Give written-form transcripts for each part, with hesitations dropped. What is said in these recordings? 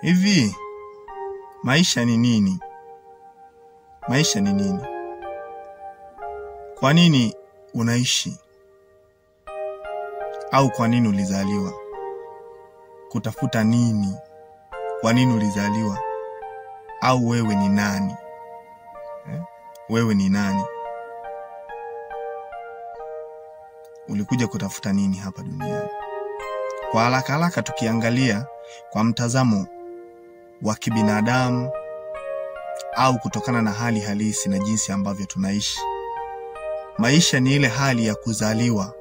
Hivi maisha ni nini? Maisha ni nini? Kwa nini unaishi? Au kwa nini ulizaliwa? Kutafuta nini? Kwa nini ulizaliwa? Au wewe ni nani? Wewe ni nani? Ulikuja kutafuta nini hapa duniani? Kwa haraka tukiangalia kwa mtazamo wa kibinadamu au kutokana na hali halisi na jinsi ambavyo tunaishi. Maisha ni ile hali ya kuzaliwa.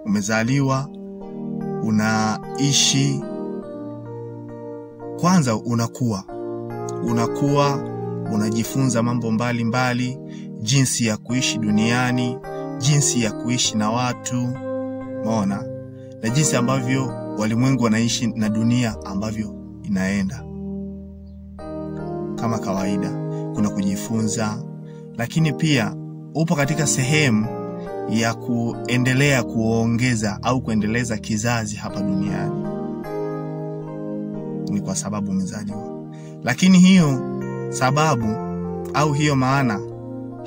Umezaliwa, unaishi. Kwanza unakuwa, unajifunza mambo mbalimbali, jinsi ya kuishi duniani, jinsi ya kuishi na watu, umeona? Na jinsi ambavyo walimwengu wanaishi na dunia ambavyo inaenda. Kama kawaida, kuna kujifunza, lakini pia upo katika sehemu ya kuendelea kuongeza au kuendeleza kizazi hapa duniani. Ni kwa sababu umezaliwa. Lakini hiyo sababu au hiyo maana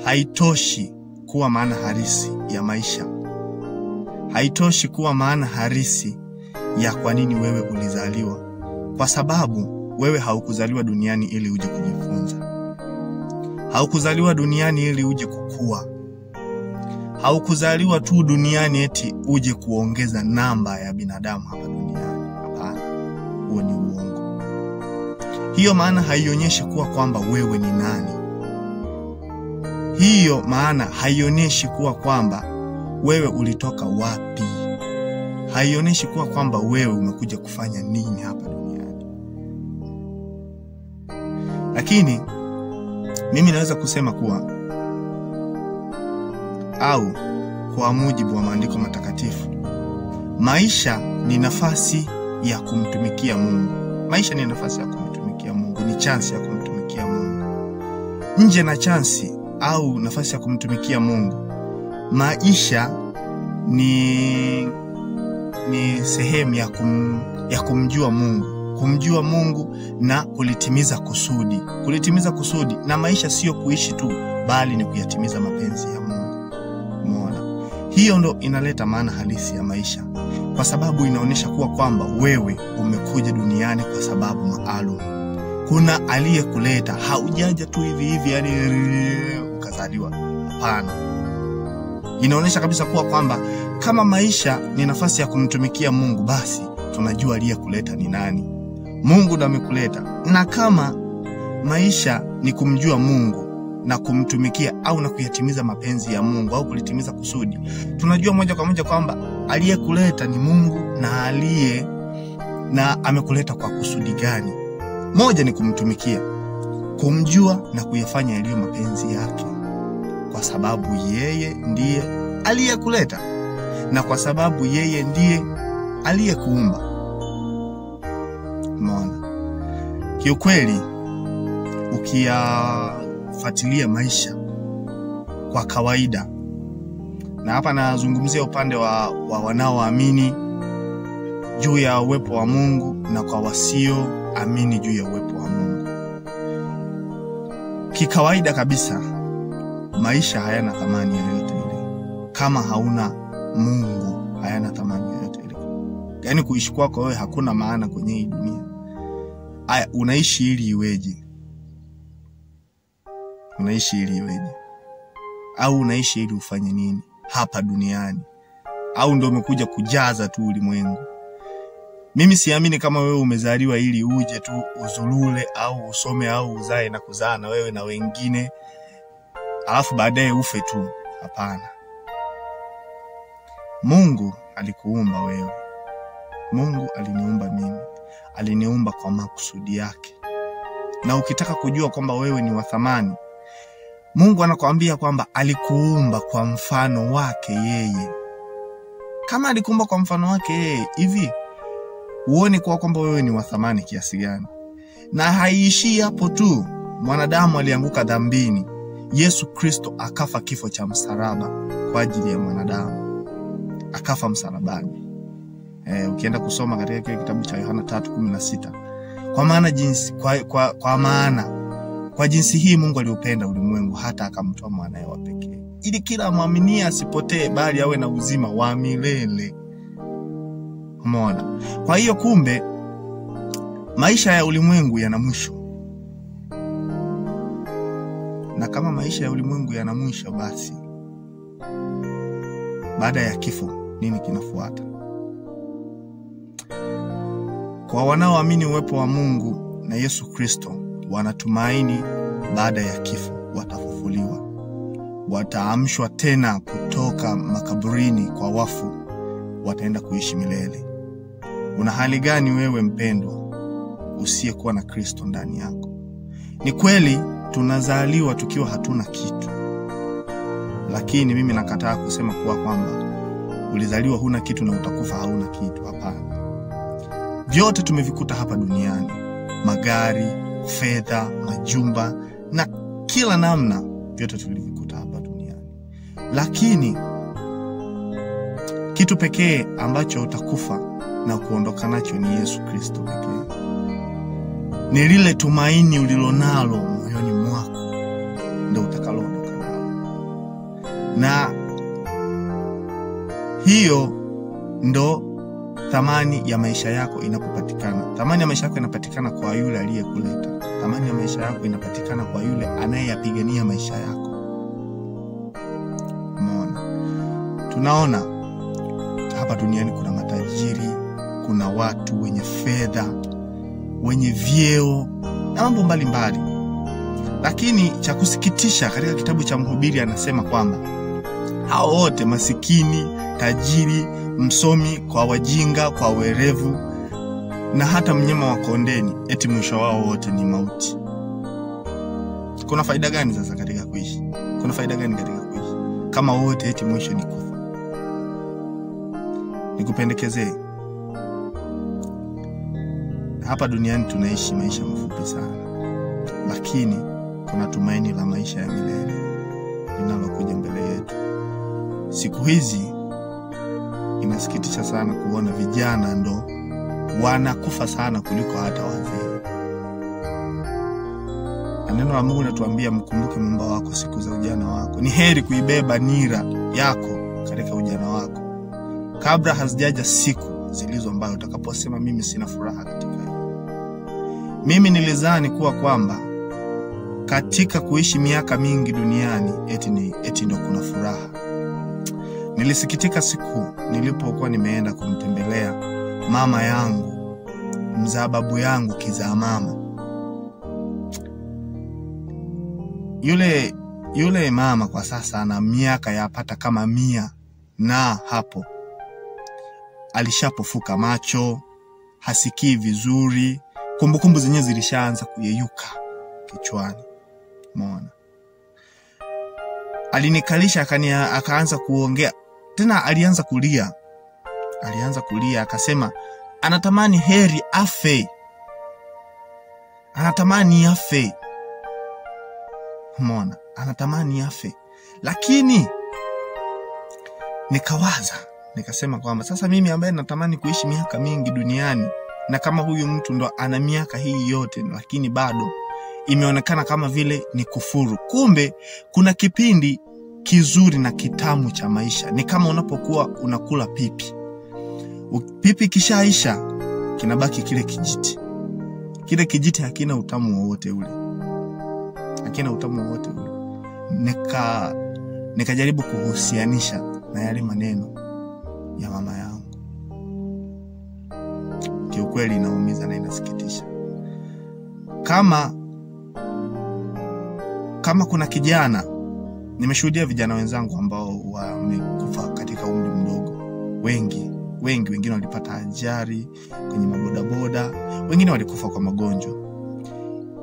haitoshi kuwa maana halisi ya maisha. Haitoshi kuwa maana halisi ya kwa nini wewe ulizaliwa. Kwa sababu wewe haukuzaliwa duniani ili uje kujifunza. Haukuzaliwa duniani ili uje kukua. Haukuzaliwa tu duniani eti uje kuongeza namba ya binadamu hapa duniani. Hapana. Huo ni uongo. Hiyo maana haionyeshi kuwa kwamba wewe ni nani. Hiyo maana haionyeshi kuwa kwamba wewe ulitoka wapi. Haionyeshi kuwa kwamba wewe umekuja kufanya nini hapa duniani. Lakini mimi naweza kusema kuwa au kwa mujibu wa maandiko matakatifu, maisha ni nafasi ya kumtumikia Mungu. Maisha ni nafasi ya kumtumikia Mungu, ni chance ya kumtumikia Mungu. Nje na chance au nafasi ya kumtumikia Mungu, maisha ni sehemu ya kumjua Mungu. Kumjua Mungu na kulitimiza kusudi. Kulitimiza kusudi, na maisha sio kuishi tu, bali ni kuyatimiza mapenzi ya Mungu. Umeona? Hiyo ndo inaleta maana halisi ya maisha. Kwa sababu inaonyesha kuwa kwamba wewe umekuja duniani kwa sababu maalum. Kuna aliyekuleta, haujaja tu hivi yani ukazaliwa. Hapana. Inaonyesha kabisa kuwa kwamba kama maisha ni nafasi ya kumtumikia Mungu, basi tunajua aliyekuleta ni nani. Mungu ndiye amekuleta. Na kama maisha ni kumjua Mungu na kumtumikia au na kuyatimiza mapenzi ya Mungu au kulitimiza kusudi, tunajua moja kwa moja kwamba aliyekuleta ni Mungu na amekuleta kwa kusudi gani. Moja ni kumtumikia, kumjua na kuyafanya yaliyo mapenzi yake. Kwa sababu yeye ndiye aliyekuleta na kwa sababu yeye ndiye aliyekuumba. Umeona? Kiukweli ukiyafuatilia maisha kwa kawaida, na hapa nazungumzia upande wa wanaoamini juu ya uwepo wa Mungu na kwa wasio amini juu ya uwepo wa Mungu. Kikawaida kabisa, maisha hayana thamani yoyote ile. Kama hauna Mungu, hayana thamani yoyote ile. Yaani kuishi kwako wewe hakuna maana kwenye hii dunia. Unaishi ili iweje? Unaishi ili iweje? Au unaishi ili ufanye nini hapa duniani? Au ndio umekuja kujaza tu ulimwengu? Mimi siamini kama wewe umezaliwa ili uje tu uzulule au usome au uzae na kuzaa na wewe na wengine, alafu baadaye ufe tu. Hapana. Mungu alikuumba wewe. Mungu aliniumba mimi. Aliniumba kwa makusudi yake. Na ukitaka kujua kwamba wewe ni wa thamani, Mungu anakuambia kwamba alikuumba kwa mfano wake yeye. Kama alikuumba kwa mfano wake yeye, hivi uone kwa kwamba wewe ni wa thamani kiasi gani. Na haiishii hapo tu. Mwanadamu alianguka dhambini. Yesu Kristo akafa kifo cha msalaba kwa ajili ya mwanadamu. Akafa msalabani. Ukienda kusoma katika kile kitabu cha Yohana 3:16, Kwa jinsi hii Mungu aliupenda ulimwengu hata akamtoa mwanae wa pekee, ili kila muamini asipotee bali awe na uzima wa milele. Umeona? Kwa hiyo kumbe maisha ya ulimwengu yana mwisho. Na kama maisha ya ulimwengu yana mwisho, basi baada ya kifo nini kinafuata? Kwa wanaoamini uwepo wa Mungu na Yesu Kristo, wanatumaini baada ya kifo watafufuliwa. Wataamshwa tena kutoka makaburini kwa wafu, wataenda kuishi milele. Una hali gani wewe mpendwa usiyekuwa na Kristo ndani yako? Ni kweli tunazaliwa tukiwa hatuna kitu, lakini mimi nakataa kusema kwamba ulizaliwa huna kitu na utakufa hauna kitu. Hapana. Vyote tumevikuta hapa duniani: magari, fedha, majumba na kila namna, vyote tulivikuta hapa duniani. Lakini kitu pekee ambacho utakufa na kuondoka nacho ni Yesu Kristo pekee. Ni lile tumaini ulilonalo moyoni mwako ndio utakaloondoka nalo. Na hiyo ndo thamani ya maisha yako inapopatikana. Thamani ya maisha yako inapatikana kwa yule aliyekuleta. Thamani ya maisha yako inapatikana kwa yule anayeyapigania maisha yako. Umeona? Tunaona hapa duniani kuna matajiri, kuna watu wenye fedha, wenye vyeo na mambo mbalimbali. Lakini cha kusikitisha, katika kitabu cha Mhubiri anasema kwamba hao wote, masikini, tajiri, msomi, kwa wajinga, kwa werevu na hata mnyama wa kondeni, eti mwisho wao wote ni mauti. Kuna faida gani sasa katika kuishi? Kuna faida gani katika kuishi kama wote eti mwisho ni kufa? Nikupendekezee, hapa duniani tunaishi maisha mafupi sana, lakini kuna tumaini la maisha ya milele linalokuja mbele yetu. Siku hizi inasikitisha sana kuona vijana ndo wanakufa sana kuliko hata wazee. Neno la Mungu linatuambia mkumbuke Muumba wako siku za ujana wako. Ni heri kuibeba nira yako katika ujana wako kabla hazijaja siku zilizo mbaya utakaposema mimi sina furaha katika hiyo. Mimi nilizani kuwa kwamba katika kuishi miaka mingi duniani eti ndo kuna furaha. Nilisikitika siku nilipokuwa nimeenda kumtembelea mama yangu, mzaa babu yangu kizaa mama. Yule mama kwa sasa ana miaka yapata kama 100 na hapo. Alishapofuka macho, hasikii vizuri, kumbukumbu zenyewe zilishaanza kuyeyuka kichwani. Umeona? Alinikalisha akaanza kuongea. Tena alianza kulia akasema anatamani heri afe. Anatamani afe. Umeona? Anatamani afe. Lakini nikawaza, nikasema kwamba sasa mimi ambaye natamani kuishi miaka mingi duniani, na kama huyu mtu ndo ana miaka hii yote lakini bado imeonekana kama vile ni kufuru. Kumbe kuna kipindi kizuri na kitamu cha maisha. Ni kama unapokuwa unakula pipi. Pipi kishaisha, kinabaki kile kijiti. Kile kijiti hakina utamu wowote ule. Hakina utamu wowote ule. Nikajaribu kuhusianisha na yale maneno ya mama yangu. Kiukweli inaumiza na inasikitisha. Kama kuna kijana, nimeshuhudia vijana wenzangu ambao wamekufa katika umri mdogo. Wengine walipata ajali kwenye mabodaboda, wengine walikufa kwa magonjwa.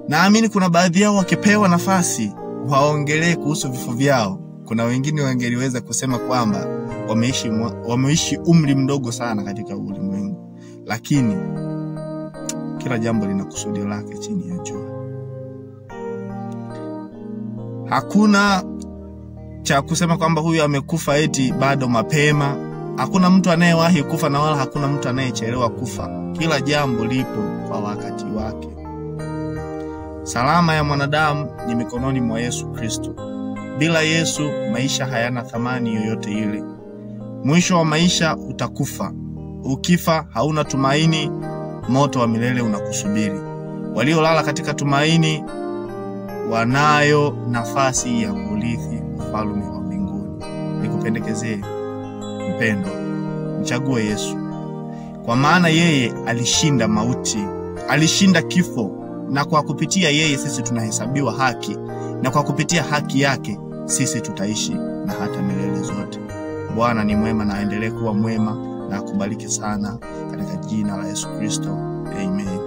Naamini kuna baadhi yao wakipewa nafasi waongelee kuhusu vifo vyao, kuna wengine wangeliweza kusema kwamba wameishi umri mdogo sana katika ulimwengu. Lakini kila jambo lina kusudi lake chini ya jua. Hakuna cha kusema kwamba huyu amekufa eti bado mapema. Hakuna mtu anayewahi kufa na wala hakuna mtu anayechelewa kufa. Kila jambo lipo kwa wakati wake. Salama ya mwanadamu ni mikononi mwa Yesu Kristo. Bila Yesu maisha hayana thamani yoyote ile. Mwisho wa maisha utakufa. Ukifa hauna tumaini, moto wa milele unakusubiri. Waliolala katika tumaini wanayo nafasi ya kurithi ufalme wa mbinguni. Nikupendekezee mpendo, mchague Yesu. Kwa maana yeye alishinda mauti, alishinda kifo, na kwa kupitia yeye sisi tunahesabiwa haki, na kwa kupitia haki yake sisi tutaishi na hata milele zote. Bwana ni mwema na aendelee kuwa mwema, na akubariki sana katika jina la Yesu Kristo. Amen.